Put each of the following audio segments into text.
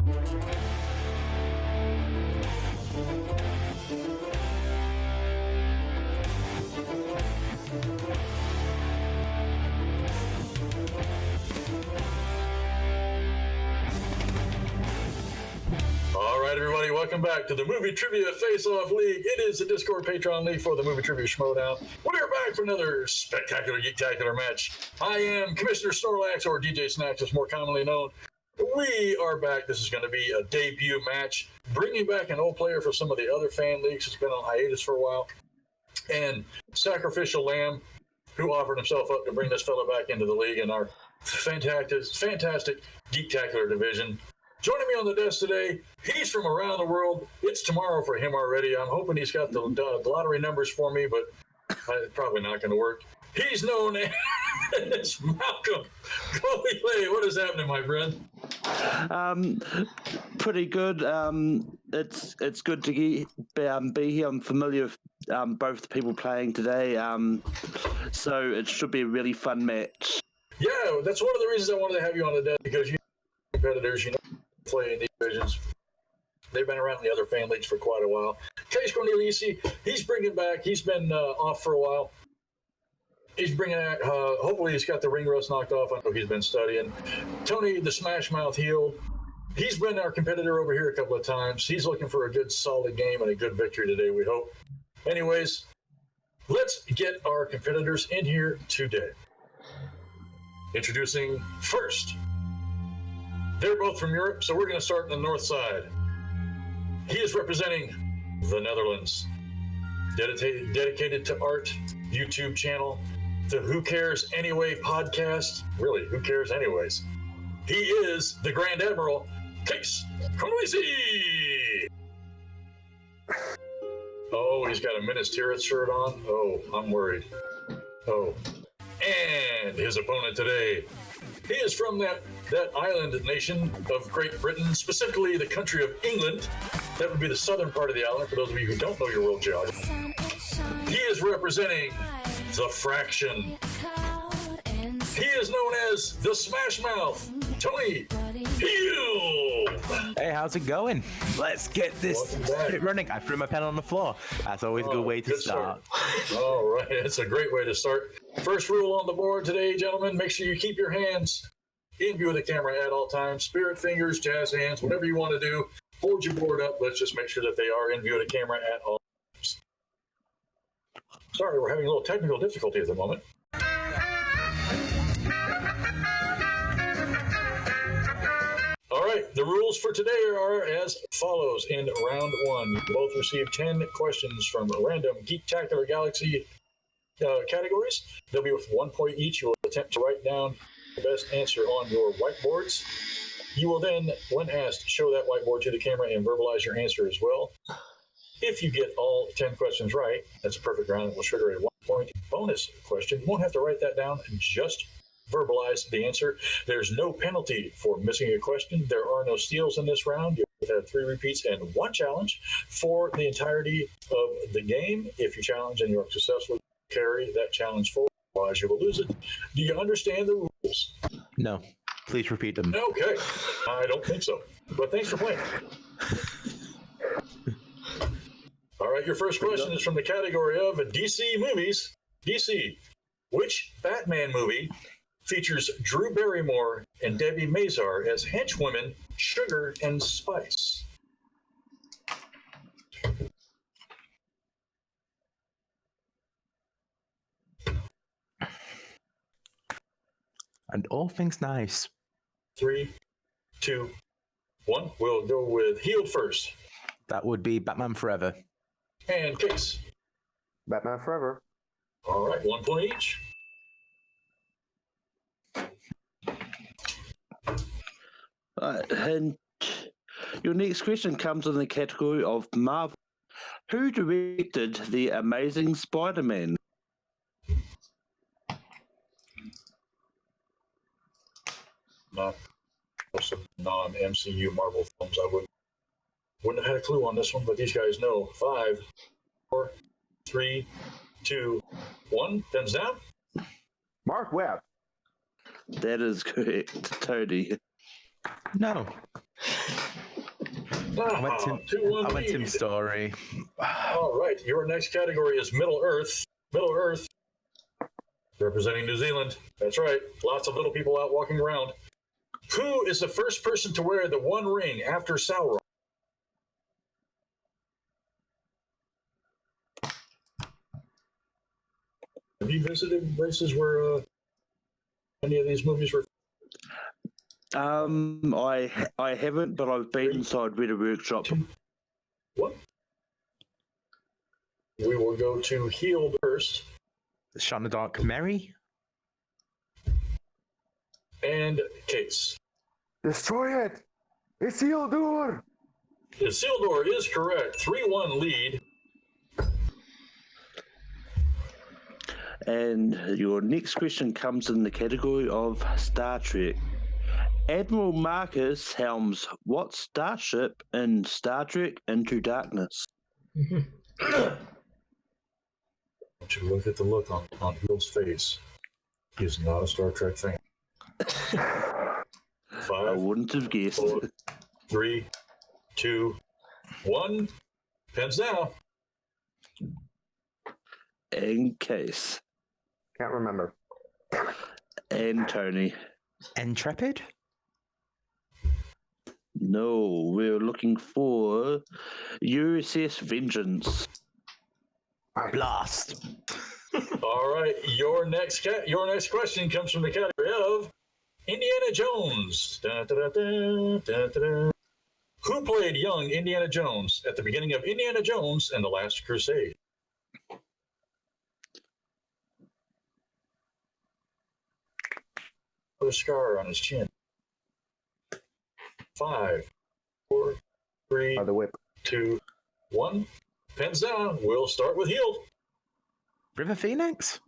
Everybody, welcome back to the Movie Trivia Face-Off League. It is the Discord Patreon League for the Movie Trivia Schmodown. We're back for another spectacular, geektacular match. I am Commissioner Snorlax, or DJ Snacks, as more commonly known. We are back. This is going to be a debut match, bringing back an old player for some of the other fan leagues. It's been on hiatus for a while. And Sacrificial Lamb, who offered himself up to bring this fella back into the league in our fantastic Geektacular division. Joining me on the desk today, he's from around the world. It's tomorrow for him already. I'm hoping he's got the lottery numbers for me, but it's probably not going to work. He's known as Malcolm. What is happening, my friend? Pretty good. It's good to be here. I'm familiar with both the people playing today, so it should be a really fun match. Yeah, that's one of the reasons I wanted to have you on the desk, because you know competitors, play in these divisions. They've been around the other fan leagues for quite a while. Kees Cornelisse, he's bringing back. He's been off for a while. He's bringing back. Hopefully, he's got the ring rust knocked off. I know he's been studying. Tony, the Smashmouth Heald. He's been our competitor over here a couple of times. He's looking for a good, solid game and a good victory today, we hope. Anyways, let's get our competitors in here today. Introducing first. They're both from Europe, so we're going to start on the north side. He is representing the Netherlands. Dedicated to art, YouTube channel, the Who Cares Anyway podcast. Really, who cares anyways? He is the Grand Admiral, Kees Cornelisse. Oh, he's got a Minas Tirith shirt on. Oh, I'm worried. Oh. And his opponent today, he is from that island nation of Great Britain, specifically the country of England. That would be the southern part of the island, for those of you who don't know your world geography. He is representing the Fraction. He is known as the Smashmouth, Tony Heald. Hey, how's it going? Let's get this running. I threw my pen on the floor. That's always a good way to start. All right, it's a great way to start. First rule on the board today, gentlemen, make sure you keep your hands in view of the camera at all times. Spirit fingers, jazz hands, whatever you want to do. Hold your board up. Let's just make sure that they are in view of the camera at all times. Sorry, we're having a little technical difficulty at the moment. All right, the rules for today are as follows. In round one, you both receive 10 questions from random Geektacular Galaxy categories. They'll be with 1 point each. You will attempt to write down the best answer on your whiteboards. You will then, when asked, show that whiteboard to the camera and verbalize your answer as well. If you get all 10 questions right, that's a perfect round. It will trigger a 1 point bonus question. You won't have to write that down, just verbalize the answer. There's no penalty for missing a question. There are no steals in this round. You have 3 repeats and 1 challenge for the entirety of the game. If you challenge and you are successful, carry that challenge forward. Otherwise, you will lose it. Do you understand the rules? No. Please repeat them. Okay. I don't think so. But thanks for playing. All right, your first question is from the category of DC movies. DC, which Batman movie features Drew Barrymore and Debbie Mazar as henchwomen, Sugar and Spice? And all things nice. 3, 2, 1. We'll go with Heald first. That would be Batman Forever. And Kees. Batman Forever. All right, 1 point each. And your next question comes in the category of Marvel. Who directed The Amazing Spider-Man? Not most of non-MCU Marvel films. I wouldn't have had a clue on this one, but these guys know. 5, 4, 3, 2, 1. Pens down. Mark Webb. That is correct, Tony. No. I went Tim lead. Story. All right. Your next category is Middle Earth. Middle Earth, representing New Zealand. That's right. Lots of little people out walking around. Who is the first person to wear the One Ring after Sauron? Have you visited places where any of these movies were? I haven't, but I've been inside Reader Workshop. What? We will go to Heald first. Shot in the Dark, Mary? And Case. Destroy it! Isildur! Isildur is correct. 3-1 lead. And your next question comes in the category of Star Trek. Admiral Marcus helms what starship in Star Trek Into Darkness? Don't you look at the look on Bill's face. He's not a Star Trek fan. 5, I wouldn't have guessed. 4, 3, 2, 1. Pens down. In Case. Can't remember. And Tony. Intrepid? No, we're looking for USS Vengeance. Blast. All right, your next question comes from the category of Indiana Jones. Da, da, da, da, da, da, da. Who played young Indiana Jones at the beginning of Indiana Jones and the Last Crusade? Put a scar on his chin. 5, 4, 3, The whip. 2, 1. Pens down. We'll start with Heald River Phoenix?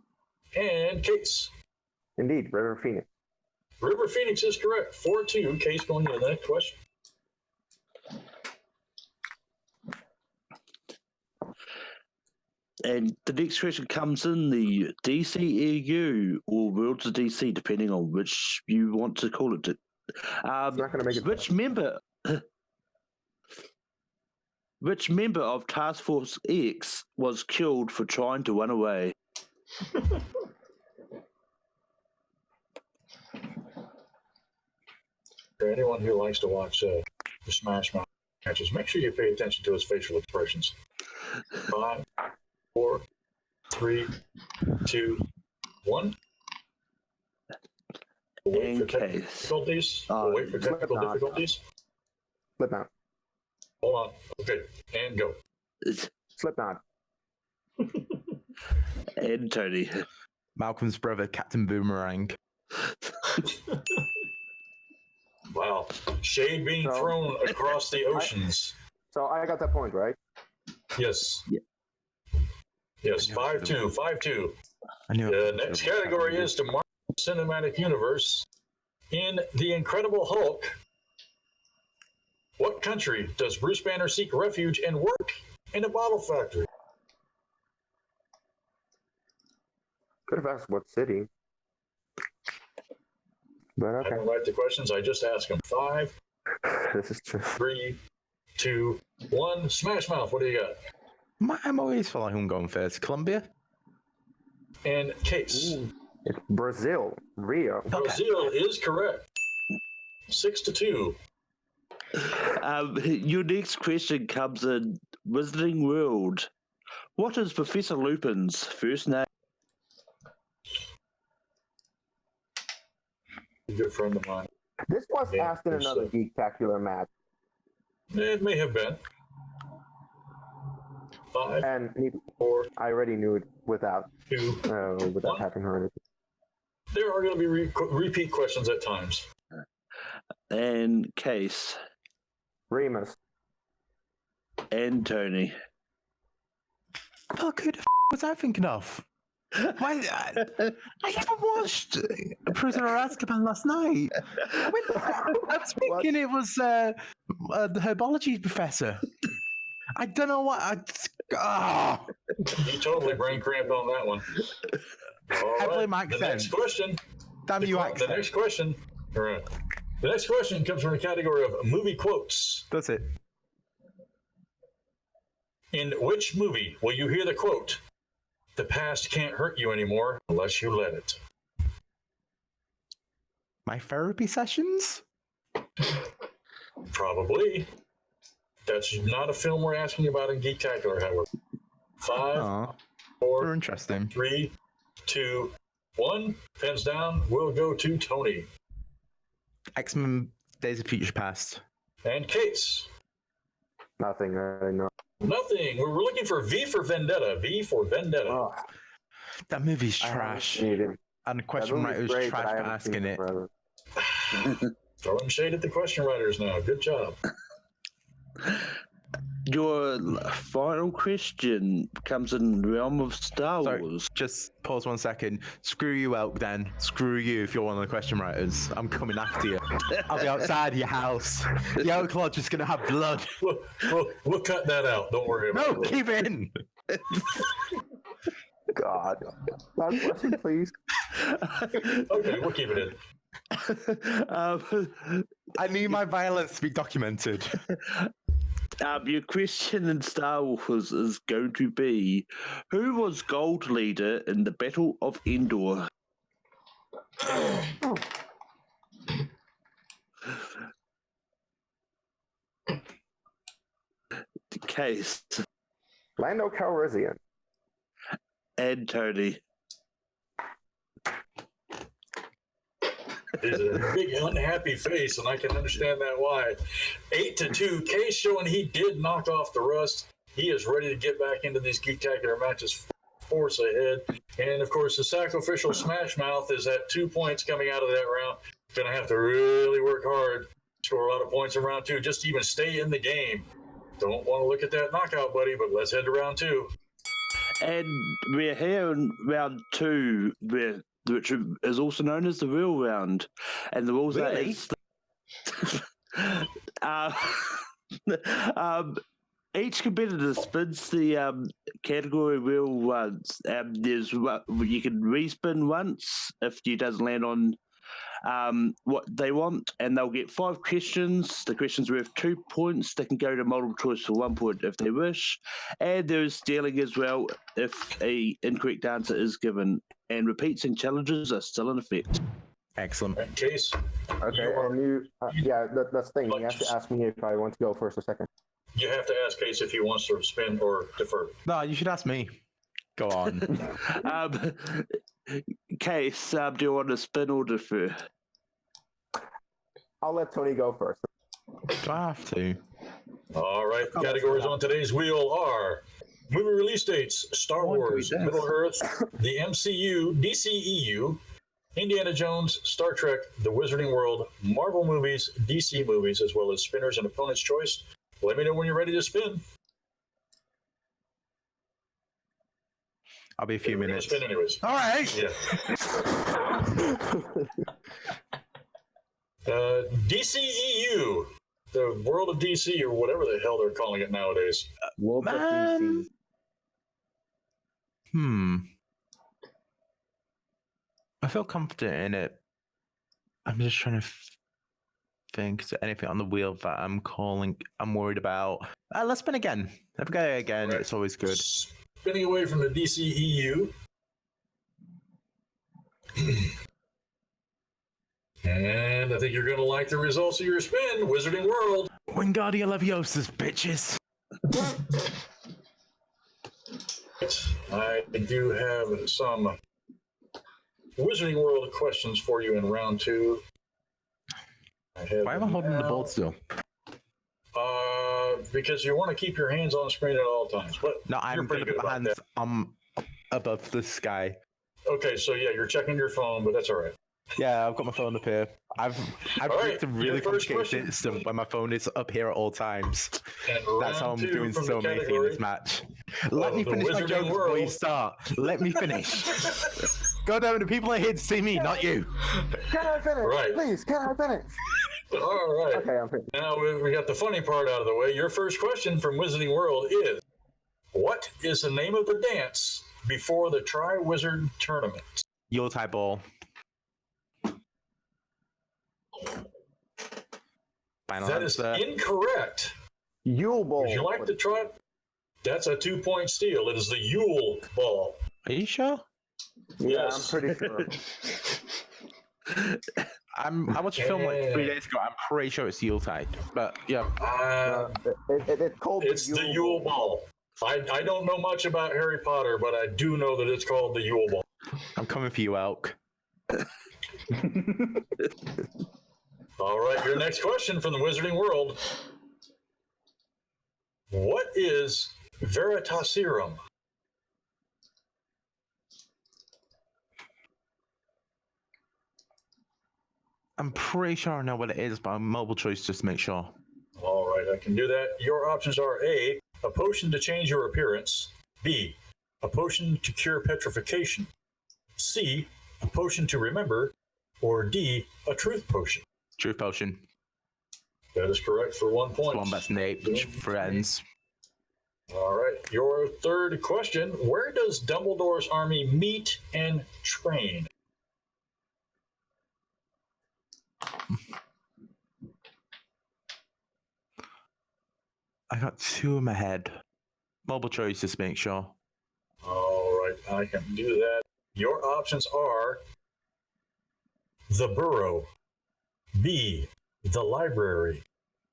and Case. Indeed, River Phoenix. River Phoenix is correct. 4-2. Case going to the next question. And the next question comes in the DCEU or Worlds of DC, depending on which you want to call it. It's not going to make it. Which member of Task Force X was killed for trying to run away? For anyone who likes to watch the Smashmouth matches, make sure you pay attention to his facial expressions. 5, 4, 3, 2, 1. We'll wait for technical difficulties. We'll wait for technical difficulties. Slipknot. Hold on. Okay, and go. Slipknot. And Tony. Malcolm's brother, Captain Boomerang. Wow. Shade being thrown across the oceans. So I got that point, right? Yes. Yeah. Yes, 5-2. 5-2. I knew The it. next category is the Marvel Cinematic Universe. In The Incredible Hulk, what country does Bruce Banner seek refuge and work in a bottle factory? Could have asked what city. But I okay. don't write the questions, I just ask them. 5, This is true. 3, 2, 1. Smashmouth, what do you got? I'm always feel like I'm going first. Colombia? And Case. It's Brazil. Rio. Brazil is correct. 6-2. Your next question comes in Wizarding World. What is Professor Lupin's first name? A good friend of mine. This was Yeah, asked in there's another so- Geektacular match. It may have been. 5, And 4, I already knew it without 2. having heard it. There are going to be repeat questions at times. And Case. Remus. And Tony. Fuck, who the was I thinking of? Why, I haven't watched Prisoner of Azkaban last night. I was thinking it was the herbology professor. I don't know what. You totally brain cramped on that one. All I blame right, accent. the next question. Damn you, The accent. next question. All right. The next question comes from the category of movie quotes. That's it. In which movie will you hear the quote, "The past can't hurt you anymore unless you let it"? My therapy sessions? Probably. That's not a film we're asking about in Geektacular, however. 5, Oh, 4, they're interesting. 3, 2, 1. Pens down. We'll go to Tony. X-Men Days of Future Past. And Case. Nothing. I know. Nothing. We're looking for V for Vendetta. V for Vendetta. Oh, That movie's I haven't trash. seen it. And the That question movie's writer's great, but trash I for haven't seen asking it. forever. Throwing shade at the question writers now. Good job. Your final question comes in the realm of Star Sorry, Wars. just pause 1 second. Screw you, Elk, then. Screw you if you're one of the question writers. I'm coming after you. I'll be outside your house. The Elk Lodge is going to have blood. We'll cut that out. Don't worry about No, it. keep it in. God. Last question, please. Okay, we'll keep it in. I need my violence to be documented. Your question in Star Wars is going to be, who was Gold Leader in the Battle of Endor? Case Lando Calrissian. and Tony. He's a big unhappy face, and I can understand that why. 8-2. Case showing he did knock off the rust. He is ready to get back into these Geektacular matches, force ahead. And of course, the sacrificial Smashmouth is at 2 points coming out of that round. Going to have to really work hard, score a lot of points in round 2, just to even stay in the game. Don't want to look at that knockout, buddy, but let's head to round 2. And we're here in round 2, which is also known as the real round. And the rules Really? Each competitor spins the category wheel once. You can respin once if it doesn't land on what they want, and they'll get 5 questions. The questions are worth 2 points. They can go to multiple choice for 1 point if they wish, and there is stealing as well if a incorrect answer is given. And repeats and challenges are still in effect. Excellent. In case Okay, and that's the thing. You have to ask me if I want to go first or second. you have to ask Case if he wants to spin or defer. No, you should ask me. Go on. Case, do you want to spin or defer? I'll let Tony go first. Do I have to? All right, the categories on today's wheel are movie release dates: Star Wars, Middle Earth, the MCU, DCEU, Indiana Jones, Star Trek, The Wizarding World, Marvel movies, DC movies, as well as spinners and opponent's choice. Let me know when you're ready to spin. I'll be a few We're gonna minutes. spin anyways. All right. Yeah. DCEU, the world of DC, or whatever the hell they're calling it nowadays. World of DC. I feel confident in it. I'm just trying to think. Is there anything on the wheel that I'm worried about? Let's spin again. Have a go again. Right. It's always good. Spinning away from the DCEU. And I think you're going to like the results of your spin, Wizarding World. Wingardium Leviosa, bitches. I do have some Wizarding World questions for you in round 2. Why am I holding the ball still? Because you want to keep your hands on the screen at all times. But No, I'm you're going pretty to good put my about hands that. above the sky. Okay, so yeah, you're checking your phone, but that's all right. Yeah, I've got my phone up here. I've All right, picked a your really first complicated question. system where my phone is up here at all times. And That's how round I'm 2 doing from so the amazing in category. this match. Let me the finish my Wizarding joke before you World. start. Let me finish. God damn it, the people are here to see me, not you. Can I finish? Right. Please, can I finish? All right. Okay, I'm finished. Now we got the funny part out of the way. Your first question from Wizarding World is, what is the name of the dance before the Tri-Wizard Tournament? Yuletide ball. Final That is answer. incorrect. Yule Ball. Would you like to try it? That's a 2-point steal. It is the Yule Ball. Are you sure? Yeah, Yes. I'm pretty sure. I watched a film like 3 days ago. I'm pretty sure it's Yuletide. But yeah. It's called It's the Yule Ball. I don't know much about Harry Potter, but I do know that it's called the Yule Ball. I'm coming for you, Elk. All right, your next question from the Wizarding World. What is Veritaserum? I'm pretty sure I know what it is, but I'm multiple choice just to make sure. All right, I can do that. Your options are A, a potion to change your appearance. B, a potion to cure petrification. C, a potion to remember. Or D, a truth potion. Truth potion. That is correct for 1 point. One best Nate, friends. All right, your third question. Where does Dumbledore's army meet and train? I got two in my head. Multiple choice just to make sure. All right, I can do that. Your options are the burrow, B, the library,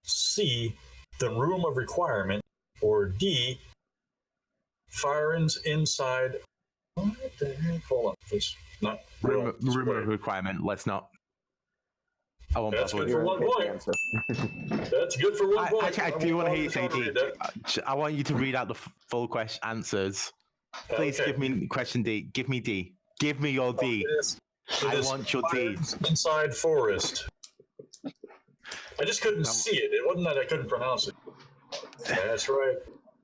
C, the room of requirement, or D, Firen's inside. What the heck? Hold on, it's not Room of requirement. Let's not. I won't That's bother good with for it. 1 point. That's good for 1 point. Actually, I do want to hear you say D. that. I want you to read out the full question answers. Please Okay. give me question D. Give me D. Give me your D. I want your D. Inside forest. I just couldn't see it. It wasn't that I couldn't pronounce it. That's right.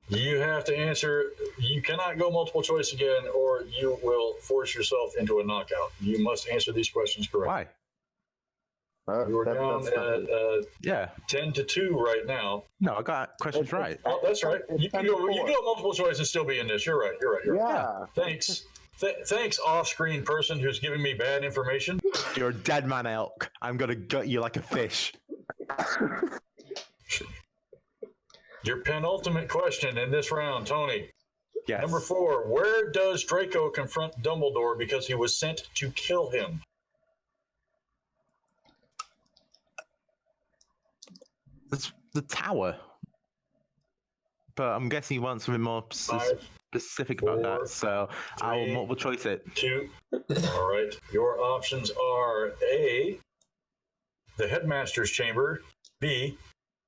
You have to answer. You cannot go multiple choice again, or you will force yourself into a knockout. You must answer these questions correctly. Why? You are down at Yeah. 10-2 right now. No, I got questions right. Oh, that's right. You can go multiple choice and still be in this. You're right. You're right. You're right. Yeah. Thanks. Thanks, off-screen person who's giving me bad information. You're a dead man, Elk. I'm gonna gut you like a fish. Your penultimate question in this round, Tony. Yes. Number 4. Where does Draco confront Dumbledore because he was sent to kill him? It's the tower. But I'm guessing you want something more 5, specific about 4, that, so I will 3, multiple choice it. 2. All right. Your options are A, the headmaster's chamber, B,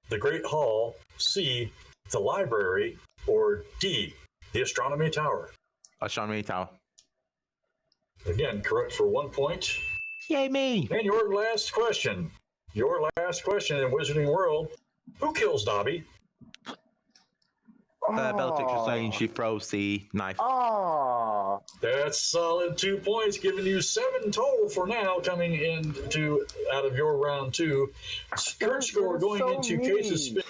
the Great Hall, C, the library, or D, the astronomy tower. Astronomy tower. Again, correct for 1 point. Yay me! And your last question. Your last question in Wizarding World. Who kills Dobby? Bellatrix was saying she throws the knife. Oh. That's solid 2 points, giving you 7 total for now, coming into out of your round 2. Current score going so into mean. Case's spin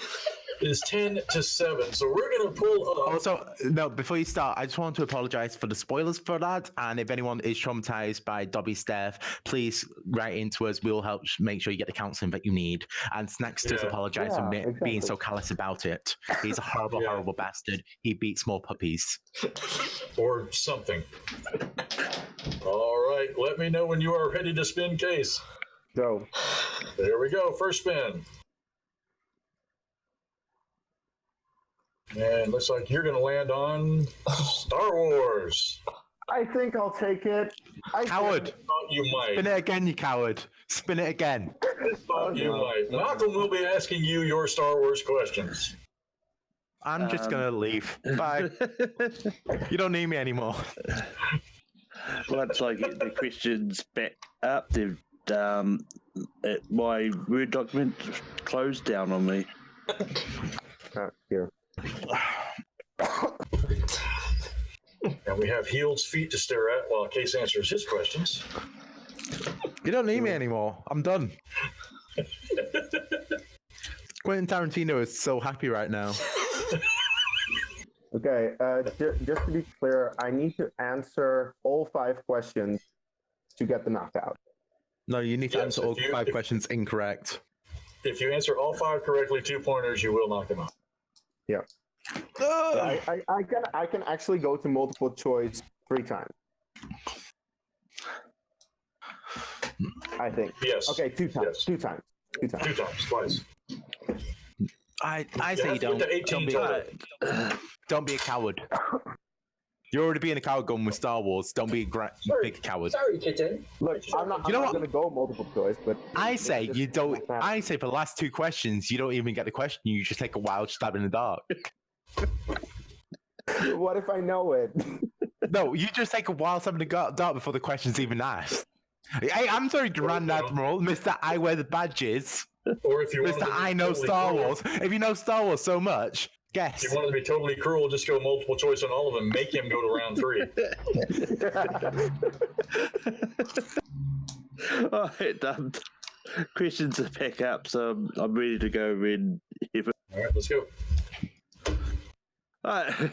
is 10-7. So we're going to pull up. Also, no, before you start, I just want to apologize for the spoilers for that. And if anyone is traumatized by Dobby's death, please write into us. We'll help make sure you get the counseling that you need. And Snacks does Yeah. apologize for being exactly. so callous about it. He's a horrible, Yeah. horrible bastard. He beats small puppies. Or something. All right. Let me know when you are ready to spin, Case. Go. There we go. First spin. And looks like you're going to land on Star Wars. I think I'll take it. Coward! Thought you might. Spin it again, you coward. Spin it again. Thought you might. Malcolm will be asking you your Star Wars questions. I'm just going to leave. Bye. You don't need me anymore. Once I get the questions back up, my Word document closed down on me. Here. And we have Heald's feet to stare at while Case answers his questions. You don't need me anymore. I'm done. Quentin Tarantino is so happy right now. Okay, just to be clear, I need to answer all 5 questions to get the knockout. No, you need to Yes, answer all if you- 5 questions incorrect. If you answer all 5 correctly, 2 pointers, you will knock them out. Yeah. I can actually go to multiple choice 3 times. I think. Yes. Okay, 2 times. Yes. 2 times. 2 times. 2 times, twice. I You say have to get to 18 total. don't be a coward. You're already being a coward going with Star Wars. Don't be a big coward. Sorry, kitten. Look, I'm not going to go multiple choice, but I say it's you just- don't. I say for the last 2 questions, you don't even get the question. You just take a wild stab in the dark. What if I know it? No, you just take a wild stab in the dark before the question's even asked. Hey, I'm sorry, Grand Admiral, Mr. I wear the badges, Or if you want Mr. I know Star Wars. If you know Star Wars so much, guess. If you wanted to be totally cruel, just go multiple choice on all of them. Make him go to round 3. All right, questions are back up, so I'm ready to go when ever. All right, let's go. All right.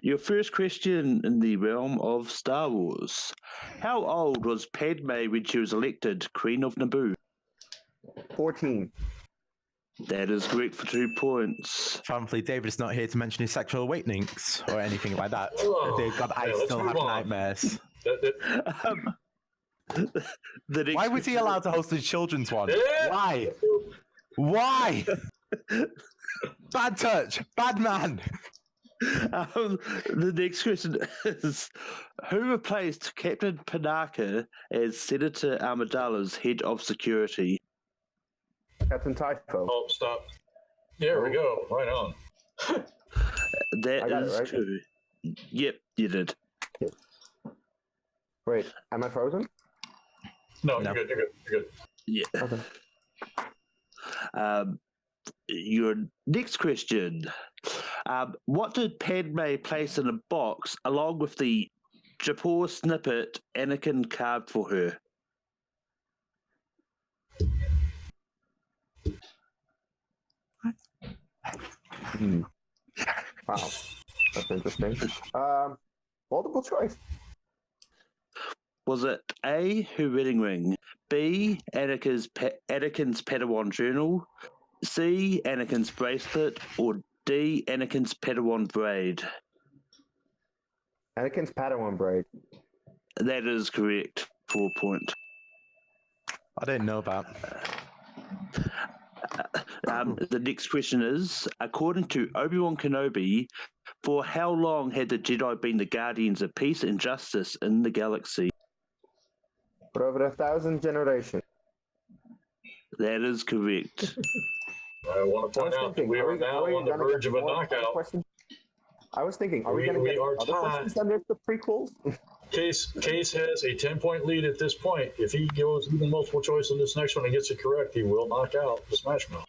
Your first question in the realm of Star Wars. How old was Padme when she was elected Queen of Naboo? 14. That is correct for 2 points. Thankfully, David is not here to mention his sexual awakenings or anything like that. Oh, Dear God, I yeah, let's still move have on. nightmares. The next Why was he allowed to host the children's one? Yeah. Why? Why? Bad touch. Bad man. The next question is, who replaced Captain Panaka as Senator Amidala's head of security? Captain Typho. Oh, stop. There we go. Right on. That I got it, is right? true. Yep, you did. Wait, am I frozen? No, No. you're good. You're good. Yeah. Okay. Your next question. What did Padme place in a box along with the Japor snippet Anakin carved for her? Wow, that's interesting. Multiple choice. Was it A, her wedding ring, B, Anakin's Padawan journal, C, Anakin's bracelet, or D, Anakin's Padawan braid? Anakin's Padawan braid. That is correct. 4 point. I didn't know that. The next question is, according to Obi-Wan Kenobi, for how long had the Jedi been the guardians of peace and justice in the galaxy? For over 1,000 generations. That is correct. I want to point out that we are now on the verge of a knockout. I was thinking, are we We- going to we get are other tied. questions under the prequels? Case has a 10-point lead at this point. If he goes even multiple choice on this next one and gets it correct, he will knock out the Smashmouth.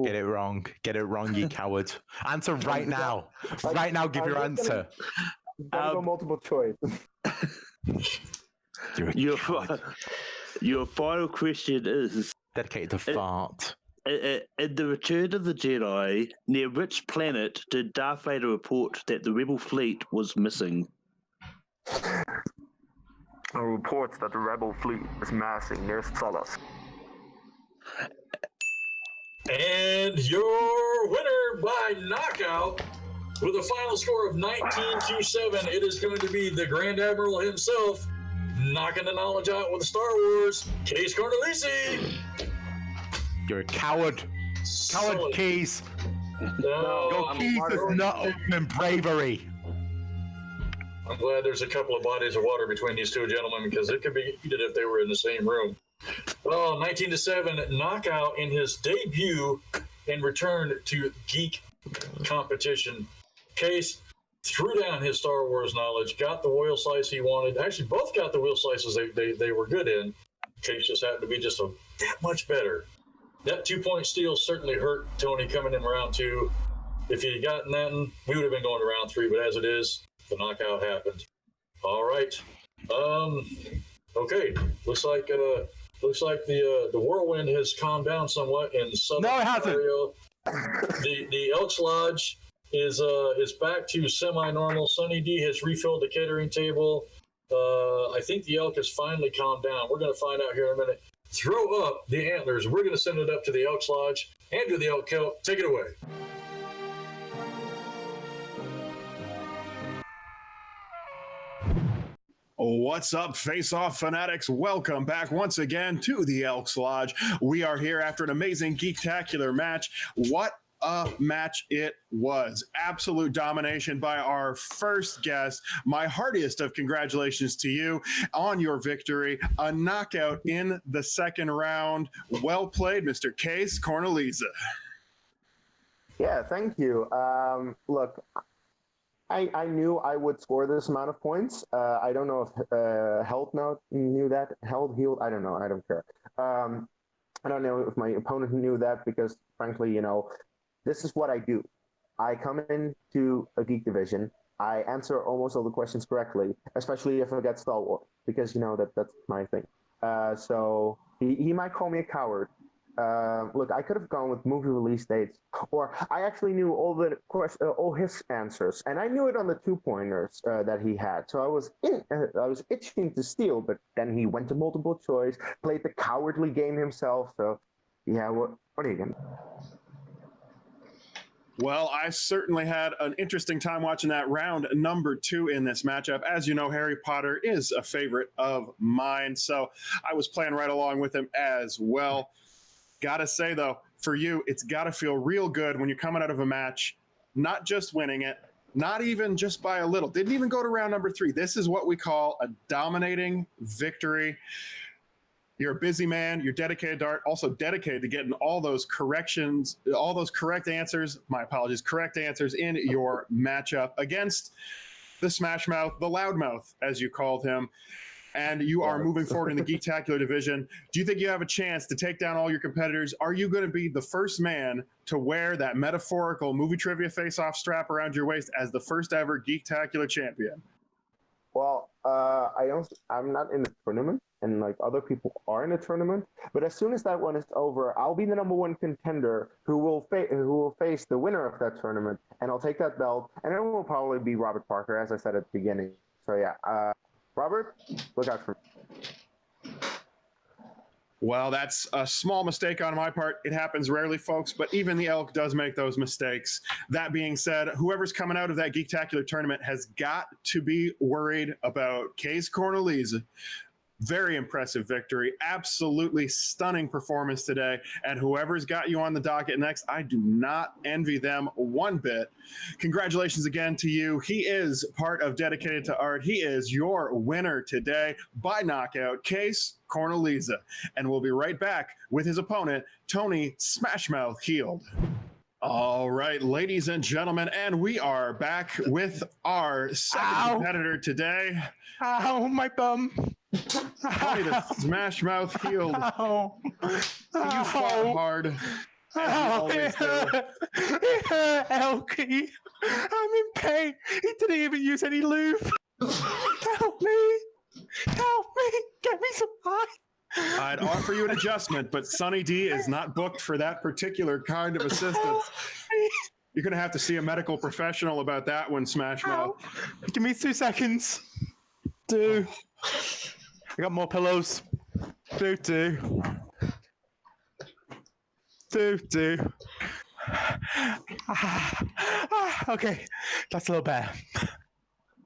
Get it wrong. Get it wrong, you coward. Answer right now. Right now, give your answer. Gotta go multiple choice. You're a Your, coward. your final question is, Dedicated to fart. in the Return of the Jedi, near which planet did Darth Vader report that the Rebel fleet was missing? Reports that the rebel fleet is massing near Solos. And your winner by knockout with a final score of 19-7, it is going to be the Grand Admiral himself knocking the knowledge out with Star Wars, Kees Cornelisse. You're a coward. Coward Solid. Kees. No, Your I'm Kees glad- is not open bravery. I'm glad there's a couple of bodies of water between these two gentlemen because it could be heated if they were in the same room. Well, 19-7 knockout in his debut and return to Geek competition. Case threw down his Star Wars knowledge, got the wheel slice he wanted. Actually, both got the wheel slices they were good in. Case just happened to be just that much better. That 2-point steal certainly hurt Tony coming in round 2. If he had gotten that, we would have been going to round 3, but as it is, the knockout happened. All right. Okay. Looks like the whirlwind has calmed down somewhat in southern No, it hasn't. Ontario. The Elks Lodge is back to semi-normal. Sunny D has refilled the catering table. I think the elk has finally calmed down. We're going to find out here in a minute. throw up the antlers. We're going to send it up to the Elks Lodge. Andrew the Elk Kill, take it away. What's up, face-off fanatics? Welcome back once again to the Elks Lodge. We are here after an amazing Geektacular match. What a match it was. Absolute domination by our first guest. My heartiest of congratulations to you on your victory. A knockout in the second round. Well played, Mr. Kees Cornelisse. Yeah, thank you. Look, I knew I would score this amount of points. I don't know if Heald knew that. Heald, I don't know. I don't care. I don't know if my opponent knew that because, frankly, this is what I do. I come into a Geek division. I answer almost all the questions correctly, especially if I get stalwart, because, that's my thing. So he might call me a coward. Look, I could have gone with movie release dates, or I actually knew all his answers, and I knew it on the 2-pointers that he had. So I was itching to steal, but then he went to multiple choice, played the cowardly game himself. So, yeah, what are you gonna? Well, I certainly had an interesting time watching that round number 2 in this matchup. As you know, Harry Potter is a favorite of mine, so I was playing right along with him as well. Gotta say, though, for you, it's gotta feel real good when you're coming out of a match, not just winning it, not even just by a little. Didn't even go to round number 3. This is what we call a dominating victory. You're a busy man. You're dedicated to art, also dedicated to getting all those corrections, all those correct answers in your matchup against the Smashmouth, the Loudmouth, as you called him. And you are moving forward in the Geektacular division. Do you think you have a chance to take down all your competitors? Are you going to be the first man to wear that metaphorical movie trivia face-off strap around your waist as the first ever Geektacular champion? Well, I'm not in the tournament, and other people are in the tournament. But as soon as that one is over, I'll be the number 1 contender who will face the winner of that tournament, and I'll take that belt. And it will probably be Robert Parker, as I said at the beginning. So yeah, Robert, look out for me. Well, that's a small mistake on my part. It happens rarely, folks, but even the Elk does make those mistakes. That being said, whoever's coming out of that Geektacular tournament has got to be worried about Kees Cornelisse. Very impressive victory. Absolutely stunning performance today. And whoever's got you on the docket next, I do not envy them one bit. Congratulations again to you. He is part of Dedicated to Art. He is your winner today by knockout, Kees Cornelisse. And we'll be right back with his opponent, Tony Smashmouth Heald. All right, ladies and gentlemen, and we are back with our second competitor today. Ow, my bum. Tony the Smashmouth Heald. Ow. You fought hard. As you always do. Elkie, I'm in pain. He didn't even use any lube. Help me. Help me. Get me some ice. I'd offer you an adjustment, but Sonny D is not booked for that particular kind of assistance. You're going to have to see a medical professional about that one, Smashmouth. Give me 2 seconds. I got more pillows. Do. Okay, that's a little bad.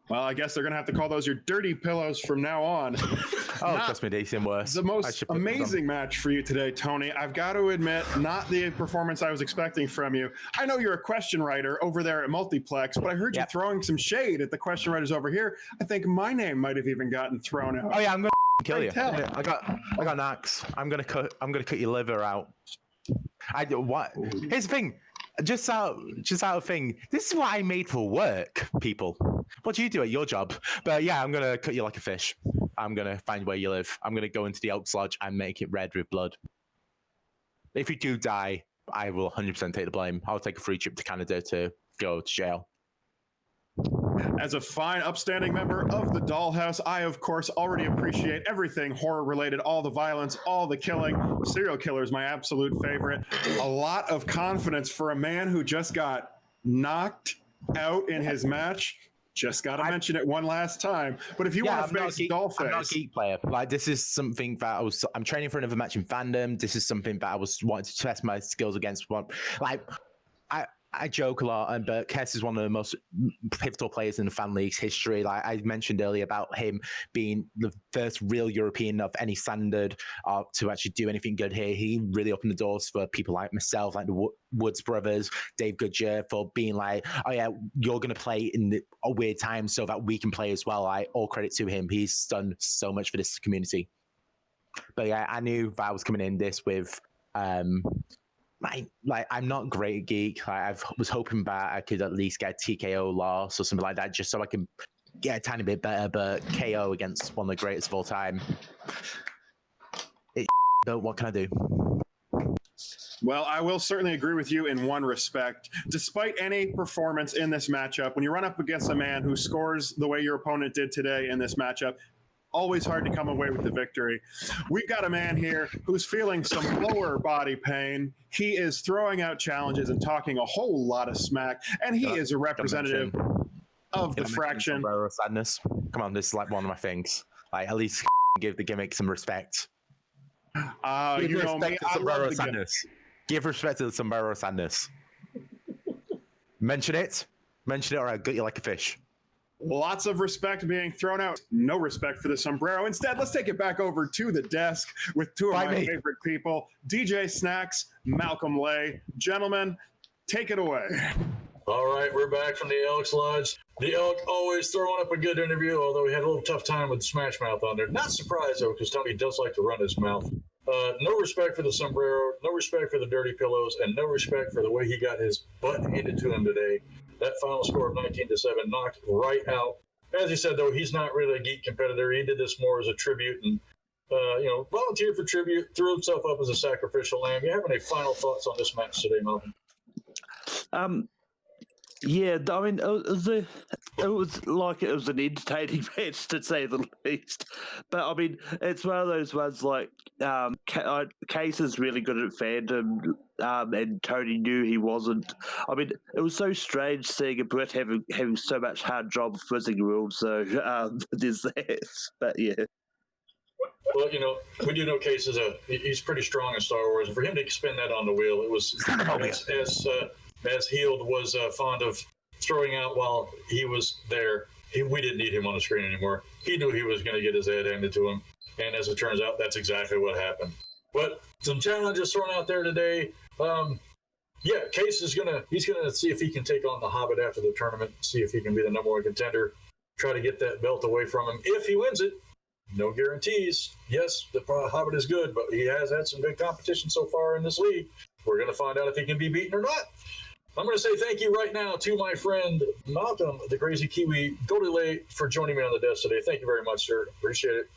Well, I guess they're going to have to call those your dirty pillows from now on. Trust me, they've seen worse. The most amazing match for you today, Tony. I've got to admit, not the performance I was expecting from you. I know you're a question writer over there at Multiplex, but I heard you throwing some shade at the question writers over here. I think my name might have even gotten thrown out. Oh yeah, I'm going to kill you. I got an axe. I'm going to cut your liver out. Here's the thing. Just out of thing. This is what I made for work, people. What do you do at your job? But yeah, I'm gonna cut you like a fish. I'm gonna find where you live. I'm gonna go into the Elks Lodge and make it red with blood. If you do die, I will 100% take the blame. I'll take a free trip to Canada to go to jail. As a fine, upstanding member of the Dollhouse, I, of course, already appreciate everything horror-related, all the violence, all the killing. Serial killer is my absolute favorite. A lot of confidence for a man who just got knocked out in his match. Just got to mention it one last time. But if you want to face Dollface, I'm not a Geek player. Like, this is something that I'm training for another match in fandom. This is something that I was wanting to test my skills against. One, like, I joke a lot, but Kees is one of the most pivotal players in the fan league's history. Like I mentioned earlier about him being the first real European of any standard to actually do anything good here. He really opened the doors for people like myself, like the Woods brothers, Dave Goodyear, for being like, oh yeah, you're going to play in a weird time so that we can play as well. All credit to him. He's done so much for this community. But yeah, I knew that I was coming in this with... I'm not great at Geek. I was hoping that I could at least get a TKO loss or something like that, just so I can get a tiny bit better. But KO against one of the greatest of all time, but what can I do? Well, I will certainly agree with you in one respect. Despite any performance in this matchup, when you run up against a man who scores the way your opponent did today in this matchup, always hard to come away with the victory. We've got a man here who's feeling some lower body pain. He is throwing out challenges and talking a whole lot of smack, and he is a representative of the fraction. Sombrero sadness. Come on, this is like one of my things. Like, at least give the gimmick some respect. You know me, I love the sadness. Give respect to the sombrero sadness. Mention it, or I'll gut you like a fish. Lots of respect being thrown out. No respect for the sombrero. Instead, let's take it back over to the desk with two of my favorite people, DJ Snacks, Malcolm Lay. Gentlemen, take it away. All right, we're back from the Elks Lodge. The Elk always throwing up a good interview, although we had a little tough time with Smashmouth on there. Not surprised, though, because Tony does like to run his mouth. No respect for the sombrero, no respect for the dirty pillows, and no respect for the way he got his butt handed to him today. That final score of 19-7 knocked right out. As he said, though, he's not really a Geek competitor. He did this more as a tribute and, volunteered for tribute, threw himself up as a sacrificial lamb. You have any final thoughts on this match today, Malcolm? Yeah, I mean, it was an entertaining match, to say the least. But, I mean, it's one of those ones like Kees is really good at fandom, and Tony knew he wasn't. I mean, it was so strange seeing a Brit having so much hard job fizzing rules, so there's that. But, yeah. Well, we do know Kees he's pretty strong in Star Wars, and for him to spin that on the wheel, it was as Heald was fond of throwing out while he was there. We didn't need him on the screen anymore. He knew he was going to get his head handed to him, and as it turns out, that's exactly what happened. But some challenges thrown out there today. Kees he's gonna see if he can take on the Hobbit after the tournament, see if he can be the number one contender, try to get that belt away from him. If he wins it, no guarantees. Yes, the Hobbit is good, but he has had some good competition so far in this league. We're going to find out if he can be beaten or not. I'm going to say thank you right now to my friend Malcolm, the Crazy Kiwi Goldie, for joining me on the desk today. Thank you very much, sir. Appreciate it.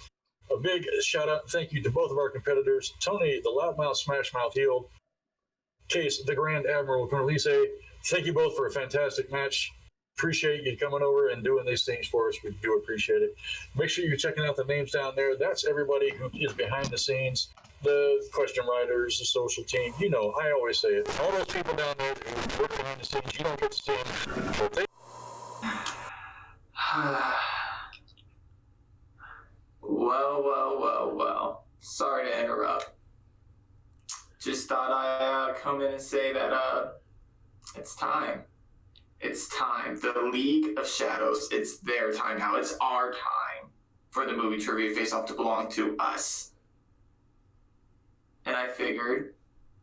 A big shout out and thank you to both of our competitors, Tony, the Loudmouth Smashmouth Heald, Kees, the Grand Admiral Cornelisse. Thank you both for a fantastic match. Appreciate you coming over and doing these things for us. We do appreciate it. Make sure you're checking out the names down there. That's everybody who is behind the scenes. The question writers, the social team. I always say it. All those people down there who work behind the scenes, you don't get to see them. But they... Well. Sorry to interrupt. Just thought I'd come in and say that it's time. It's time. The League of Shadows, it's their time now. It's our time for the movie trivia face-off to belong to us. And I figured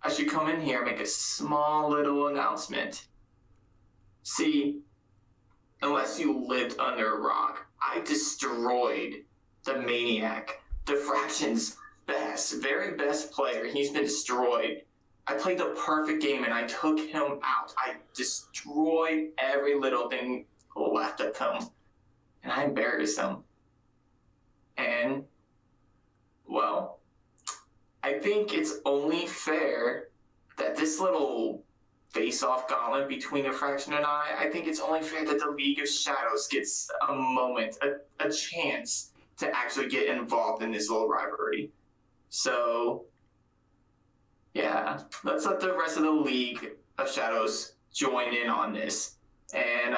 I should come in here and make a small little announcement. See, unless you lived under a rock, I destroyed the Maniac, the Fraction's very best player. He's been destroyed. I played the perfect game and I took him out. I destroyed every little thing left of him. And I embarrassed him. And, well, I think it's only fair that this little face-off gauntlet between the Fraction and I think it's only fair that the League of Shadows gets a moment, a chance to actually get involved in this little rivalry. So, yeah, let's let the rest of the League of Shadows join in on this. And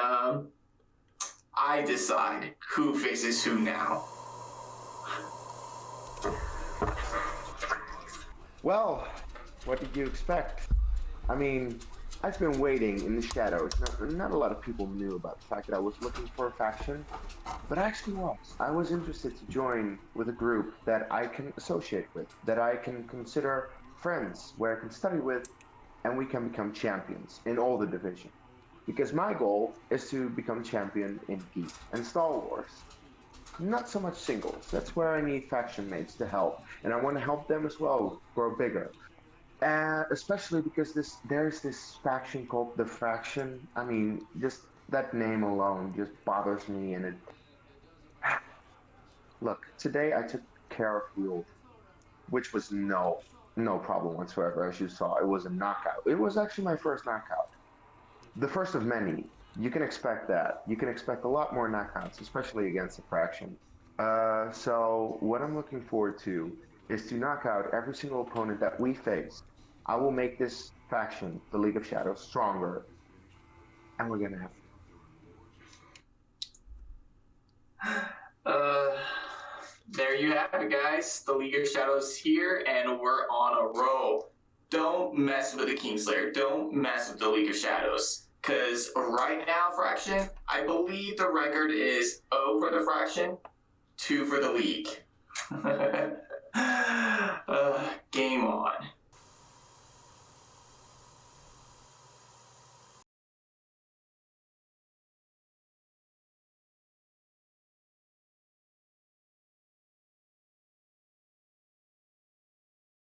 I decide who faces who now. Well, what did you expect? I mean, I've been waiting in the shadows. Not a lot of people knew about the fact that I was looking for a faction, but I actually was. I was interested to join with a group that I can associate with, that I can consider friends, where I can study with, and we can become champions in all the divisions. Because my goal is to become champion in Geek and Star Wars. Not so much singles. That's where I need faction mates to help, and I want to help them as well grow bigger. Especially because there's this faction called the Fraction. I mean, just that name alone just bothers me, and it. Look, today I took care of Heald, which was no problem whatsoever. As you saw, it was a knockout. It was actually my first knockout, the first of many. You can expect that. You can expect a lot more knockouts, especially against the Fraction. So what I'm looking forward to is to knock out every single opponent that we face. I will make this faction, the League of Shadows, stronger, and we're gonna have. There you have it, guys. The League of Shadows here, and we're on a roll. Don't mess with the Kingslayer. Don't mess with the League of Shadows. Because right now, Fraction, I believe the record is 0 for the Fraction, 2 for the League. Game on.